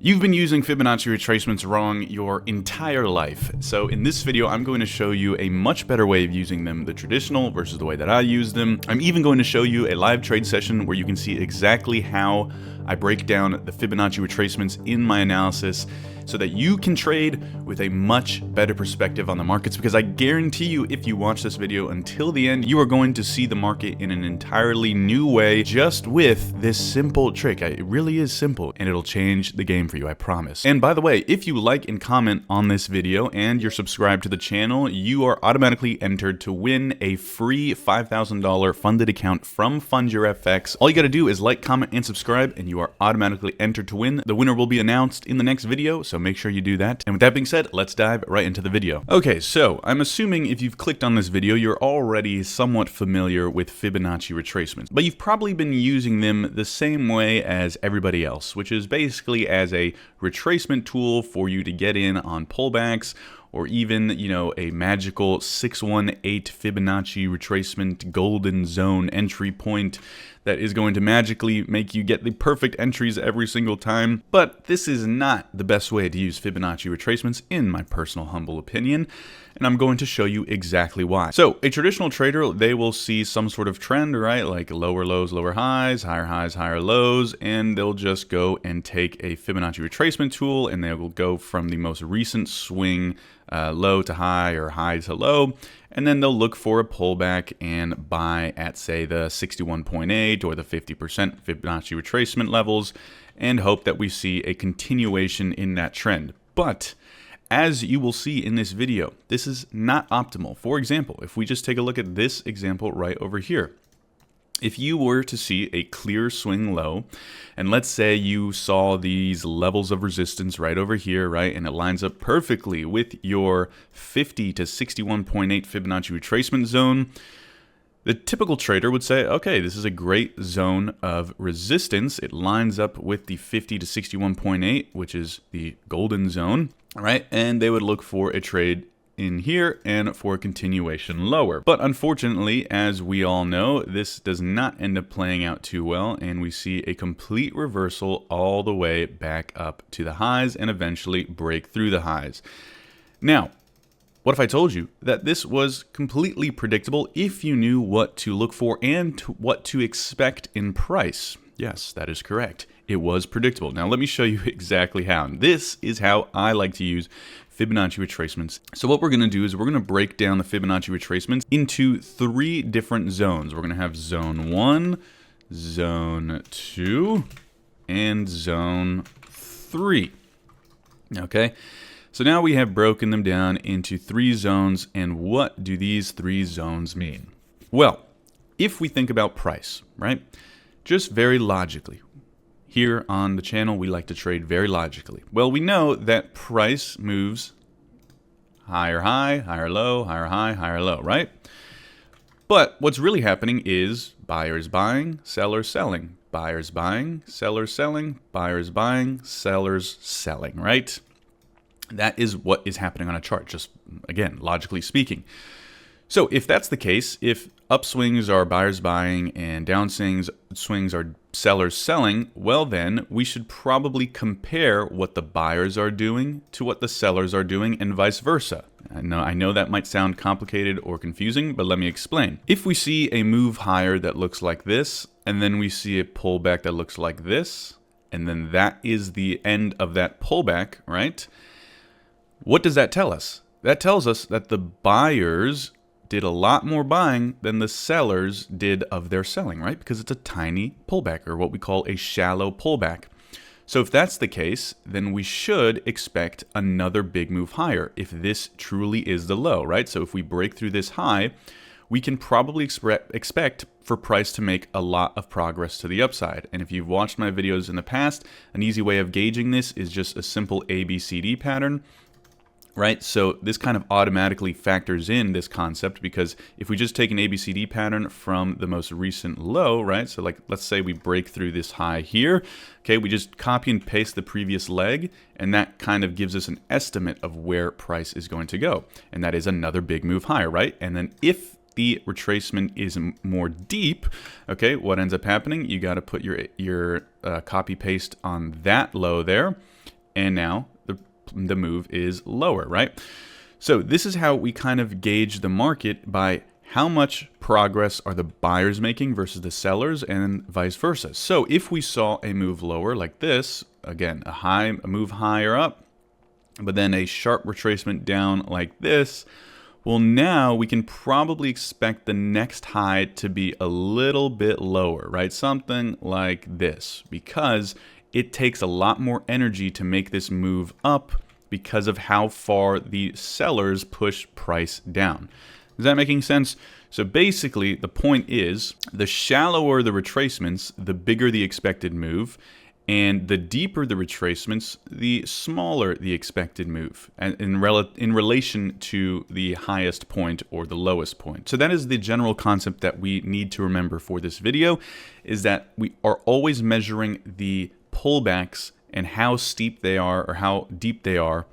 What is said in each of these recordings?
You've been using Fibonacci retracements wrong your entire life. So in this video, I'm going to show you a much better way of using them, the traditional versus the way that I use them. I'm even going to show you a live trade session where you can see exactly how I break down the Fibonacci retracements in my analysis so that you can trade with a much better perspective on the markets, because I guarantee you, if you watch this video until the end, you are going to see the market in an entirely new way just with this simple trick. It really is simple, and it'll change the game for you, I promise. And by the way, if you like and comment on this video and you're subscribed to the channel, you are automatically entered to win a free $5,000 funded account from FundYourFX. All you gotta do is like, comment, and subscribe, and you are automatically entered to win. The winner will be announced in the next video, so make sure you do that. And with that being said, let's dive right into the video. Okay, so I'm assuming if you've clicked on this video, you're already somewhat familiar with Fibonacci retracements, but you've probably been using them the same way as everybody else, which is basically as a retracement tool for you to get in on pullbacks, or even, you know, a magical 618 Fibonacci retracement golden zone entry point that is going to magically make you get the perfect entries every single time. But this is not the best way to use Fibonacci retracements, in my personal humble opinion, and I'm going to show you exactly why. So a traditional trader, they will see some sort of trend, right? Like lower lows, lower highs, higher lows, and they'll just go and take a Fibonacci retracement tool, and they will go from the most recent swing low to high or high to low, and then they'll look for a pullback and buy at, say, the 61.8 or the 50% Fibonacci retracement levels, and hope that we see a continuation in that trend. But as you will see in this video, this is not optimal. For example, if we just take a look at this example right over here, if you were to see a clear swing low, and let's say you saw these levels of resistance right over here, right, and it lines up perfectly with your 50 to 61.8 Fibonacci retracement zone, the typical trader would say, okay, this is a great zone of resistance. It lines up with the 50 to 61.8, which is the golden zone, right? And they would look for a trade in here and for a continuation lower. But unfortunately, as we all know, this does not end up playing out too well, and we see a complete reversal all the way back up to the highs and eventually break through the highs. Now, what if I told you that this was completely predictable if you knew what to look for and what to expect in price? Yes, that is correct. It was predictable. Now let me show you exactly how. This is how I like to use Fibonacci retracements. So what we're going to do is we're going to break down the Fibonacci retracements into three different zones. We're going to have zone 1, zone 2, and zone 3. Okay, so now we have broken them down into three zones, and what do these three zones mean? Well, if we think about price, right, just very logically, here on the channel, we like to trade very logically. Well, we know that price moves higher high, higher low, higher high, higher low, right? But what's really happening is buyers buying, sellers selling, buyers buying, sellers selling, buyers buying, sellers selling, right? That is what is happening on a chart, just again, logically speaking. So if that's the case, if upswings are buyers buying and downswings are sellers selling, well then we should probably compare what the buyers are doing to what the sellers are doing and vice versa. I know that might sound complicated or confusing, but let me explain. If we see a move higher that looks like this, and then we see a pullback that looks like this, and then that is the end of that pullback, right? What does that tell us? That tells us that the buyers did a lot more buying than the sellers did of their selling, right? Because it's a tiny pullback, or what we call a shallow pullback. So if that's the case, then we should expect another big move higher if this truly is the low, right? So if we break through this high, we can probably expect for price to make a lot of progress to the upside. And if you've watched my videos in the past, an easy way of gauging this is just a simple ABCD pattern, right? So this kind of automatically factors in this concept, because if we just take an ABCD pattern from the most recent low, right? So like, let's say we break through this high here, okay? We just copy and paste the previous leg, and that kind of gives us an estimate of where price is going to go. And that is another big move higher, right? And then if the retracement is more deep, okay, what ends up happening? You got to put your copy paste on that low there, and now the move is lower, right? So this is how we kind of gauge the market, by how much progress are the buyers making versus the sellers, and vice versa. So if we saw a move lower like this, again, a move higher up, but then a sharp retracement down like this, well, now we can probably expect the next high to be a little bit lower, right? Something like this, because it takes a lot more energy to make this move up because of how far the sellers push price down. Is that making sense? So basically, the point is, the shallower the retracements, the bigger the expected move, and the deeper the retracements, the smaller the expected move, and in relation to the highest point or the lowest point. So that is the general concept that we need to remember for this video, is that we are always measuring the pullbacks and how steep they are or how deep they are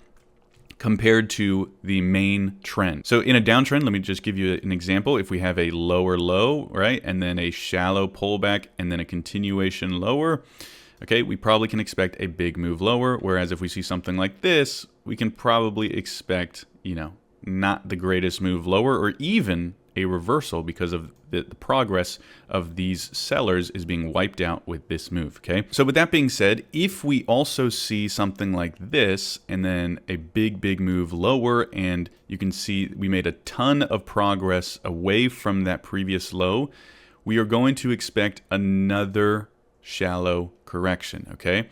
compared to the main trend. So in a downtrend, let me just give you an example. If we have a lower low, right, and then a shallow pullback and then a continuation lower, okay, we probably can expect a big move lower. Whereas if we see something like this, we can probably expect, not the greatest move lower, or even a reversal, because of the progress of these sellers is being wiped out with this move, okay? So with that being said, if we also see something like this and then a big move lower, and you can see we made a ton of progress away from that previous low, we are going to expect another shallow correction, okay?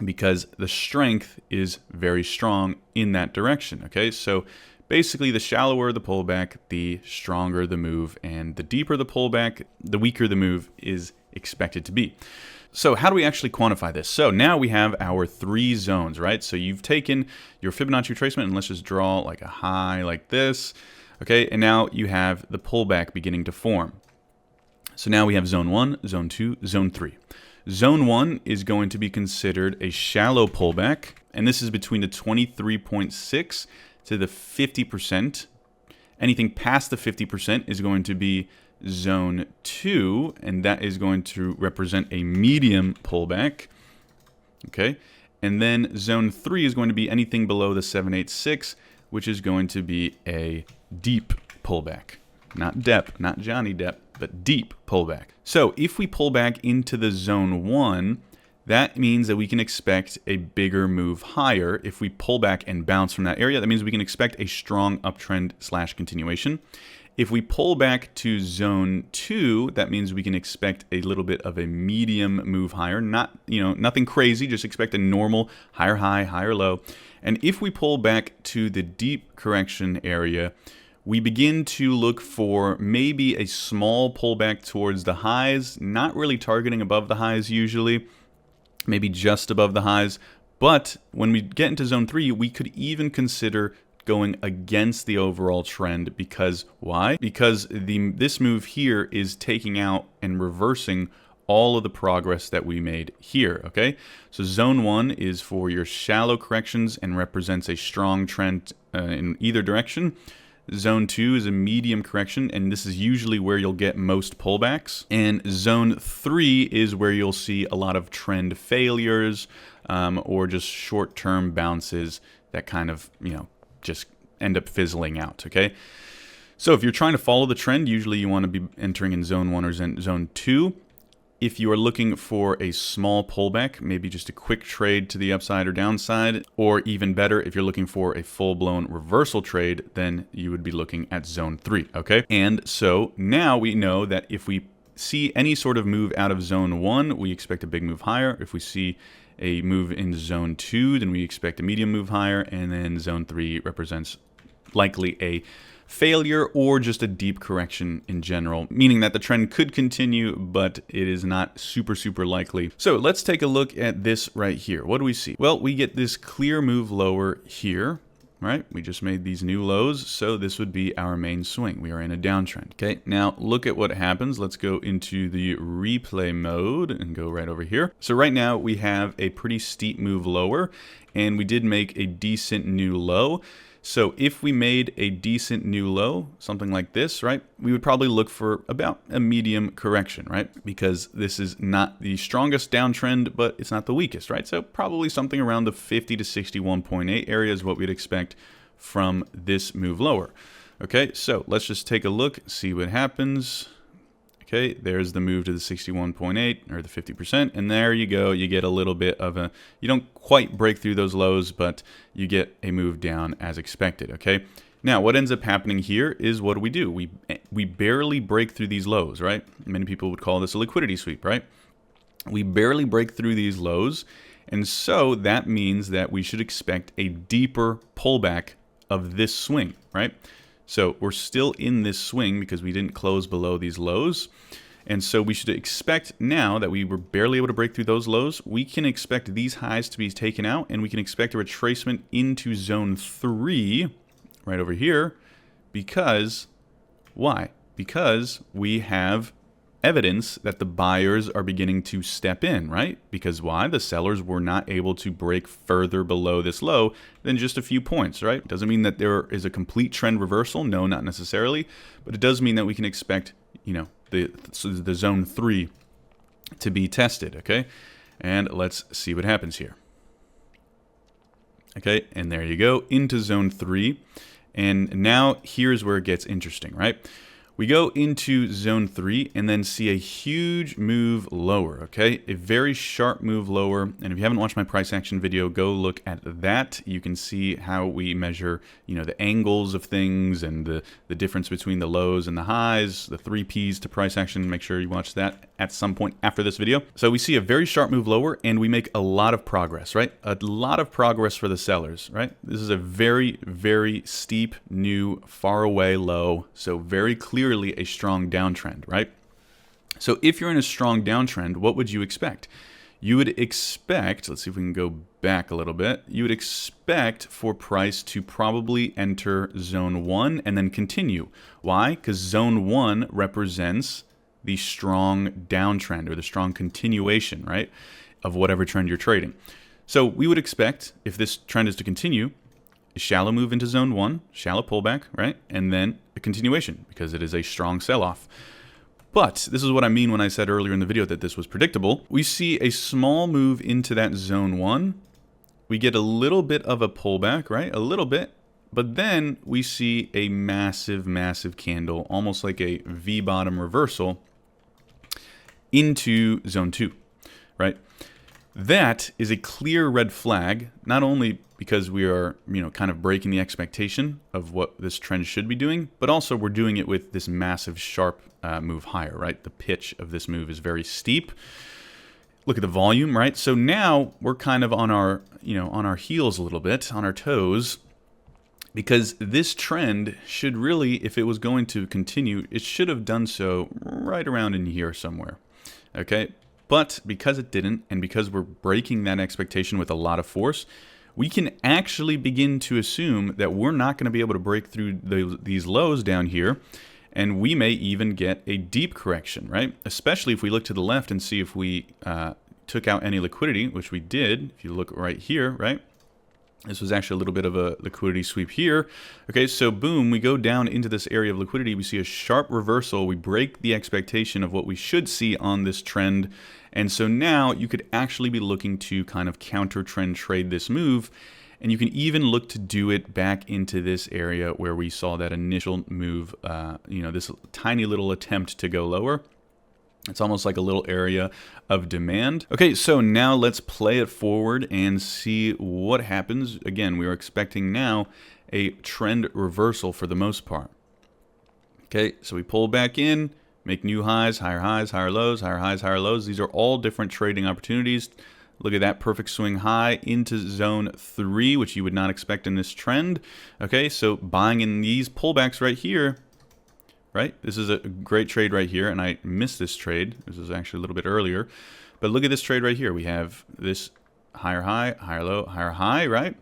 Because the strength is very strong in that direction, okay? So basically, the shallower the pullback, the stronger the move, and the deeper the pullback, the weaker the move is expected to be. So how do we actually quantify this? So now we have our 3 zones, right? So you've taken your Fibonacci retracement, and let's just draw like a high like this, okay? And now you have the pullback beginning to form. So now we have zone 1, zone 2, zone 3. Zone 1 is going to be considered a shallow pullback, and this is between the 23.6 to the 50%. Anything past the 50% is going to be zone 2, and that is going to represent a medium pullback. Okay, and then zone 3 is going to be anything below the 786, which is going to be a deep pullback. Not Depp, not Johnny Depp, but deep pullback. So if we pull back into the zone 1, that means that we can expect a bigger move higher. If we pull back and bounce from that area, that means we can expect a strong uptrend / continuation. If we pull back to zone 2, that means we can expect a little bit of a medium move higher. Not, nothing crazy, just expect a normal higher high, higher low. And if we pull back to the deep correction area, we begin to look for maybe a small pullback towards the highs, not really targeting above the highs usually, maybe just above the highs. But when we get into zone 3, we could even consider going against the overall trend. Because why? Because this move here is taking out and reversing all of the progress that we made here, okay? So zone 1 is for your shallow corrections and represents a strong trend in either direction. Zone 2 is a medium correction, and this is usually where you'll get most pullbacks. And zone 3 is where you'll see a lot of trend failures or just short-term bounces that kind of, just end up fizzling out, okay? So if you're trying to follow the trend, usually you want to be entering in zone 1 or zone 2. If you are looking for a small pullback, maybe just a quick trade to the upside or downside, or even better, if you're looking for a full-blown reversal trade, then you would be looking at zone 3, okay? And so now we know that if we see any sort of move out of zone 1, we expect a big move higher. If we see a move in zone 2, then we expect a medium move higher, and then zone 3 represents likely a failure or just a deep correction in general, meaning that the trend could continue, but it is not super likely. So let's take a look at this right here. What do we see? Well, we get this clear move lower here, right? We just made these new lows, so this would be our main swing. We are in a downtrend. Okay, now look at what happens. Let's go into the replay mode and go right over here. So right now we have a pretty steep move lower, and we did make a decent new low. So if we made a decent new low, something like this, right, we would probably look for about a medium correction, right? Because this is not the strongest downtrend, but it's not the weakest, right? So probably something around the 50 to 61.8 area is what we'd expect from this move lower. Okay, so let's just take a look, see what happens. Okay, there's the move to the 61.8 or the 50%, and there you go. You get a little bit of a, you don't quite break through those lows, but you get a move down as expected. Okay, now what ends up happening here is what do? We barely break through these lows, right? Many people would call this a liquidity sweep, right? We barely break through these lows, and so that means that we should expect a deeper pullback of this swing, right? So we're still in this swing because we didn't close below these lows. And so we should expect now that we were barely able to break through those lows, we can expect these highs to be taken out, and we can expect a retracement into zone 3 right over here. Because, why? Because we have evidence that the buyers are beginning to step in, right? Because why? The sellers were not able to break further below this low than just a few points, right? Doesn't mean that there is a complete trend reversal. No, not necessarily. But it does mean that we can expect, you know, the zone 3 to be tested, okay? And let's see what happens here. Okay, and there you go, into zone 3. And now here's where it gets interesting, right? We go into zone 3 and then see a huge move lower, okay? A very sharp move lower. And if you haven't watched my price action video, go look at that. You can see how we measure, you know, the angles of things and the difference between the lows and the highs, the 3 Ps to price action. Make sure you watch that at some point after this video. So we see a very sharp move lower and we make a lot of progress, right? A lot of progress for the sellers, right? This is a very, very steep, new, far away low. So very clearly a strong downtrend, right? So if you're in a strong downtrend, what would you expect? You would expect, let's see if we can go back a little bit, you would expect for price to probably enter zone 1 and then continue. Why? Because zone 1 represents the strong downtrend or the strong continuation, right, of whatever trend you're trading. So we would expect, if this trend is to continue, a shallow move into zone 1, shallow pullback, right? And then a continuation because it is a strong sell-off. But this is what I mean when I said earlier in the video that this was predictable. We see a small move into that zone 1. We get a little bit of a pullback, right? A little bit. But then we see a massive, massive candle, almost like a V-bottom reversal into zone 2, right? That is a clear red flag, not only because we are, you know, kind of breaking the expectation of what this trend should be doing, but also we're doing it with this massive sharp move higher, right? The pitch of this move is very steep. Look at the volume, right? So now we're kind of on our, you know, on our heels a little bit, on our toes, because this trend should really, if it was going to continue, it should have done so right around in here somewhere, okay? But because it didn't, and because we're breaking that expectation with a lot of force, we can actually begin to assume that we're not going to be able to break through these lows down here, and we may even get a deep correction, right? Especially if we look to the left and see if we took out any liquidity, which we did. If you look right here, right? This was actually a little bit of a liquidity sweep here. Okay, so boom, we go down into this area of liquidity. We see a sharp reversal. We break the expectation of what we should see on this trend. And so now you could actually be looking to kind of counter trend trade this move. And you can even look to do it back into this area where we saw that initial move, you know, this tiny little attempt to go lower. It's almost like a little area of demand. Okay, so now let's play it forward and see what happens. Again, we are expecting now a trend reversal for the most part. Okay, so we pull back in, make new highs, higher lows, higher highs, higher lows. These are all different trading opportunities. Look at that perfect swing high into zone 3, which you would not expect in this trend. Okay, so buying in these pullbacks right here, right? This is a great trade right here, and I missed this trade. This was actually a little bit earlier. But look at this trade right here. We have this higher high, higher low, higher high, right?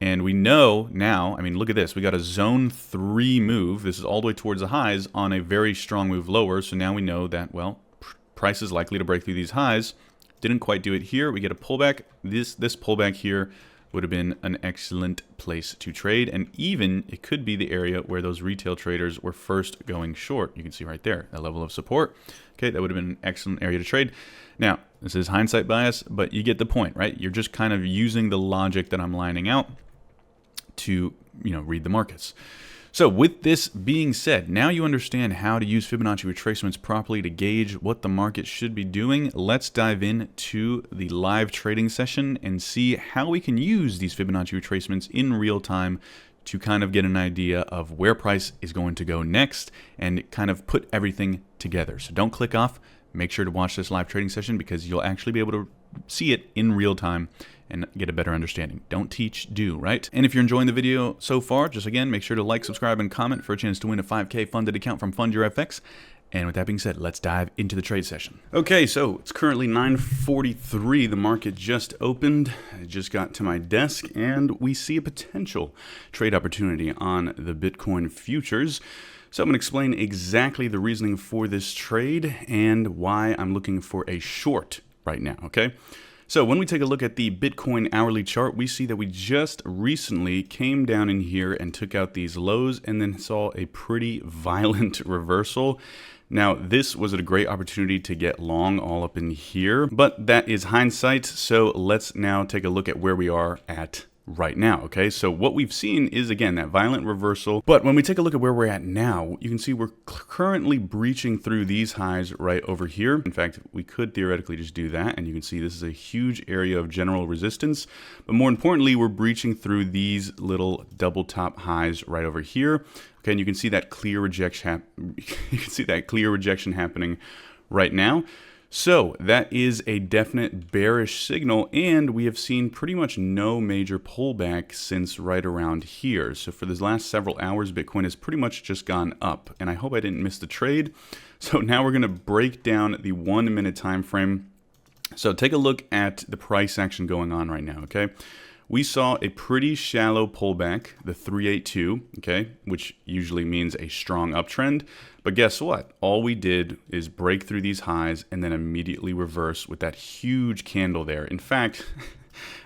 And we know now, I mean, look at this. We got a zone 3 move. This is all the way towards the highs on a very strong move lower. So now we know that, well, price is likely to break through these highs. Didn't quite do it here. We get a pullback. This pullback here would have been an excellent place to trade, and even it could be the area where those retail traders were first going short. You can see right there, a level of support. Okay, that would have been an excellent area to trade. Now, this is hindsight bias, but you get the point, right? You're just kind of using the logic that I'm lining out to, read the markets. So with this being said, now you understand how to use Fibonacci retracements properly to gauge what the market should be doing. Let's dive into the live trading session and see how we can use these Fibonacci retracements in real time to kind of get an idea of where price is going to go next and kind of put everything together. So don't click off. Make sure to watch this live trading session because you'll actually be able to see it in real time and get a better understanding. Don't teach, do, right? And if you're enjoying the video so far, just again, make sure to like, subscribe, and comment for a chance to win a 5K funded account from Fund Your FX. And with that being said, let's dive into the trade session. Okay, so it's currently 9:43. The market just opened. I just got to my desk, and we see a potential trade opportunity on the Bitcoin futures. So I'm going to explain exactly the reasoning for this trade and why I'm looking for a short right now, okay? So when we take a look at the Bitcoin hourly chart, we see that we just recently came down in here and took out these lows and then saw a pretty violent reversal. Now, this was a great opportunity to get long all up in here, but that is hindsight. So let's now take a look at where we are at right now, okay? So what we've seen is, again, that violent reversal. But when we take a look at where we're at now, you can see we're currently breaching through these highs right over here. In fact, we could theoretically just do that, and you can see this is a huge area of general resistance. But more importantly, we're breaching through these little double top highs right over here. Okay, and you can see that clear rejection happening right now. So that is a definite bearish signal, and we have seen pretty much no major pullback since right around here. So for the last several hours, Bitcoin has pretty much just gone up, and I hope I didn't miss the trade. So now we're going to break down the 1 minute time frame. So take a look at the price action going on right now, okay? We saw a pretty shallow pullback, the 382, okay, which usually means a strong uptrend. But guess what? All we did is break through these highs and then immediately reverse with that huge candle there. In fact,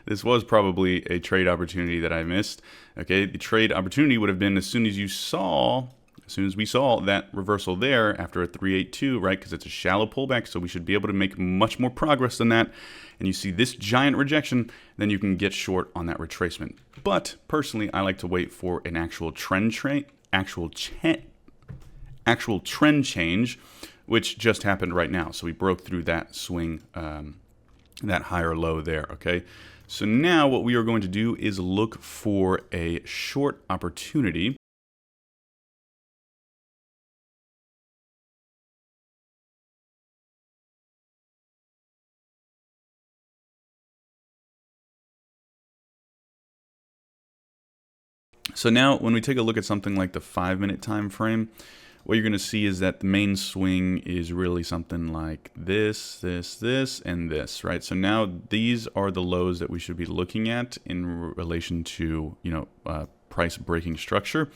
this was probably a trade opportunity that I missed. Okay, the trade opportunity would have been as soon as we saw that reversal there after a 382, right? Because it's a shallow pullback, so we should be able to make much more progress than that. And you see this giant rejection, then you can get short on that retracement. But personally, I like to wait for an actual trend change, which just happened right now. So we broke through that swing, that higher low there, okay? So now what we are going to do is look for a short opportunity. So now when we take a look at something like the 5 minute time frame, what you're going to see is that the main swing is really something like this, this, and this, right? So now these are the lows that we should be looking at in relation to, price breaking structure.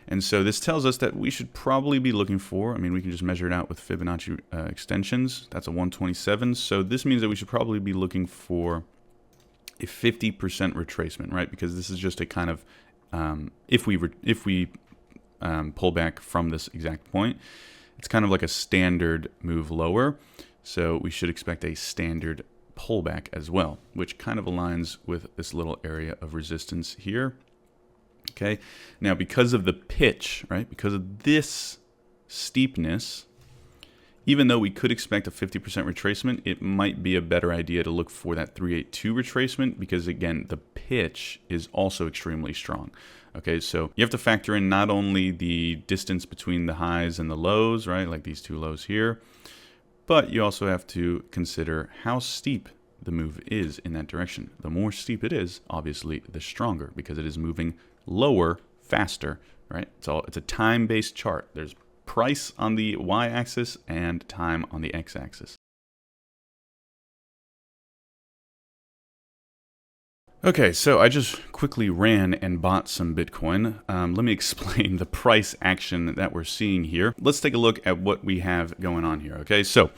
And so this tells us that we should probably be looking for, we can just measure it out with Fibonacci extensions. That's a 127. So this means that we should probably be looking for a 50% retracement, right? Because this is just a kind of, if we pull back from this exact point, it's kind of like a standard move lower. So we should expect a standard pullback as well, which kind of aligns with this little area of resistance here. Okay. Now, because of the pitch, right, because of this steepness, even though we could expect a 50% retracement, it might be a better idea to look for that 382 retracement because, again, the pitch is also extremely strong. Okay, so you have to factor in not only the distance between the highs and the lows, right, like these two lows here, but you also have to consider how steep the move is in that direction. The more steep it is, obviously, the stronger because it is moving lower faster, right? It's a time-based chart. There's price on the y-axis and time on the x-axis. Okay, so I just quickly ran and bought some Bitcoin. Let me explain the price action that we're seeing here. Let's take a look at what we have going on here. Okay, so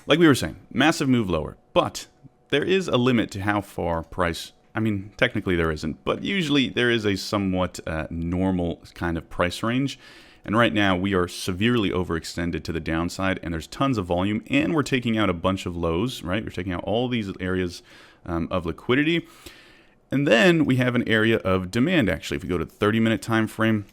like we were saying, massive move lower, but there is a limit to how far price I mean, technically there isn't, but usually there is a somewhat normal kind of price range. And right now we are severely overextended to the downside, and there's tons of volume, and we're taking out a bunch of lows, right? We're taking out all these areas of liquidity. And then we have an area of demand, actually. If we go to the 30-minute time frame,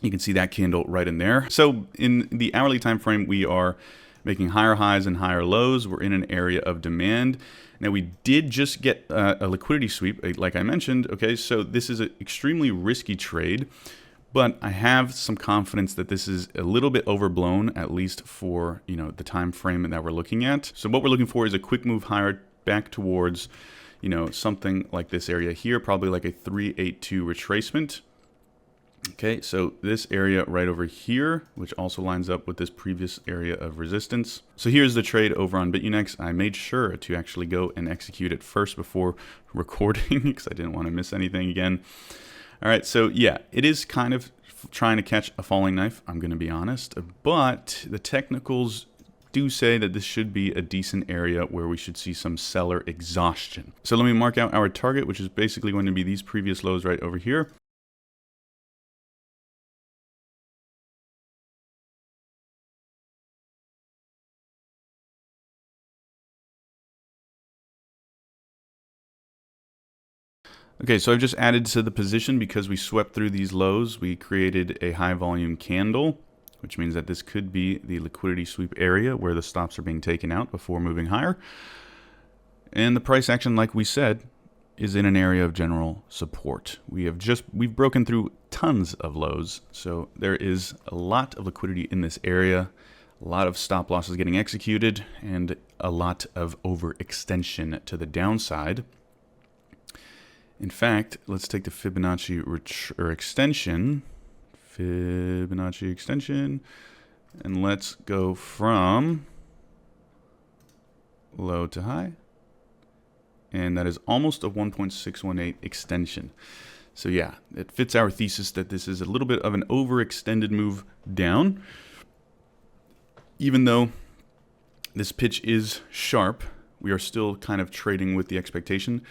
you can see that candle right in there. So in the hourly time frame, we are making higher highs and higher lows. We're in an area of demand. Now, we did just get a liquidity sweep, like I mentioned. Okay, so this is an extremely risky trade, but I have some confidence that this is a little bit overblown, at least for the time frame that we're looking at. So what we're looking for is a quick move higher back towards something like this area here, probably like a 382 retracement. Okay, so this area right over here, which also lines up with this previous area of resistance. So here's the trade over on BitUnex. I made sure to actually go and execute it first before recording because I didn't want to miss anything again. All right, so yeah, it is kind of trying to catch a falling knife, I'm going to be honest, but the technicals do say that this should be a decent area where we should see some seller exhaustion. So let me mark out our target, which is basically going to be these previous lows right over here. Okay, so I've just added to the position because we swept through these lows. We created a high volume candle, which means that this could be the liquidity sweep area where the stops are being taken out before moving higher. And the price action, like we said, is in an area of general support. We've broken through tons of lows, so there is a lot of liquidity in this area, a lot of stop losses getting executed, and a lot of overextension to the downside. In fact, let's take the Fibonacci extension, and let's go from low to high, and that is almost a 1.618 extension. So yeah, it fits our thesis that this is a little bit of an overextended move down. Even though this pitch is sharp, we are still kind of trading with the expectation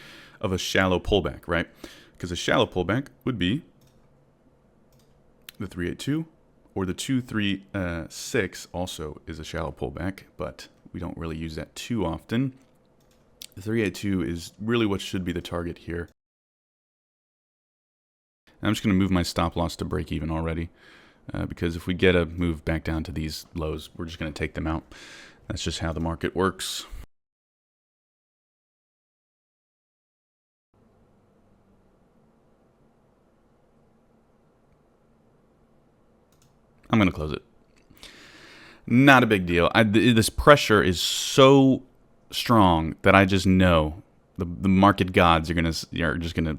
of a shallow pullback, right? Because a shallow pullback would be the 382, or the 236 also is a shallow pullback, but we don't really use that too often. The 382 is really what should be the target here. I'm just going to move my stop loss to break even already, because if we get a move back down to these lows, we're just going to take them out. That's just how the market works. I'm going to close it. Not a big deal. This pressure is so strong that I just know the market gods are just going to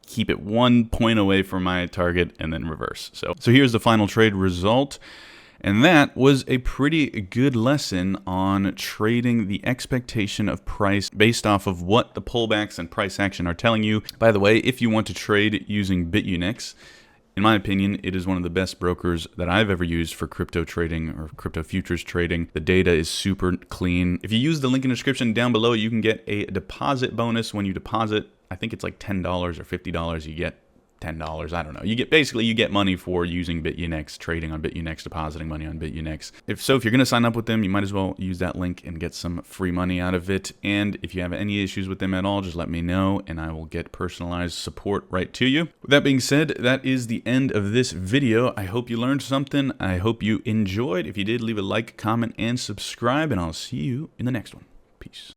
keep it 1 point away from my target and then reverse. So here's the final trade result. And that was a pretty good lesson on trading the expectation of price based off of what the pullbacks and price action are telling you. By the way, if you want to trade using BitUnex, in my opinion, it is one of the best brokers that I've ever used for crypto trading or crypto futures trading. The data is super clean. If you use the link in the description down below, you can get a deposit bonus when you deposit. I think it's like $10 or $50. You get $10. I don't know. You get money for using BitUnex, trading on BitUnex, depositing money on BitUnex. If you're going to sign up with them, you might as well use that link and get some free money out of it. And if you have any issues with them at all, just let me know and I will get personalized support right to you. With that being said, that is the end of this video. I hope you learned something. I hope you enjoyed. If you did, leave a like, comment, and subscribe, and I'll see you in the next one. Peace.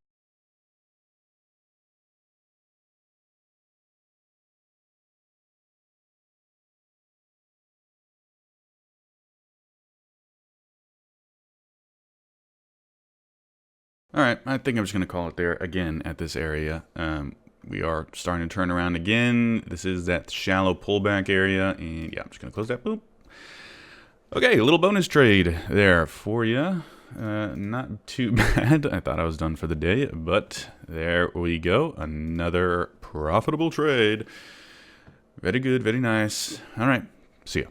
All right, I think I'm just going to call it there again at this area. We are starting to turn around again. This is that shallow pullback area, and yeah, I'm just going to close that. Boop. Okay, a little bonus trade there for you. Not too bad. I thought I was done for the day, but there we go. Another profitable trade. Very good, very nice. All right, see ya.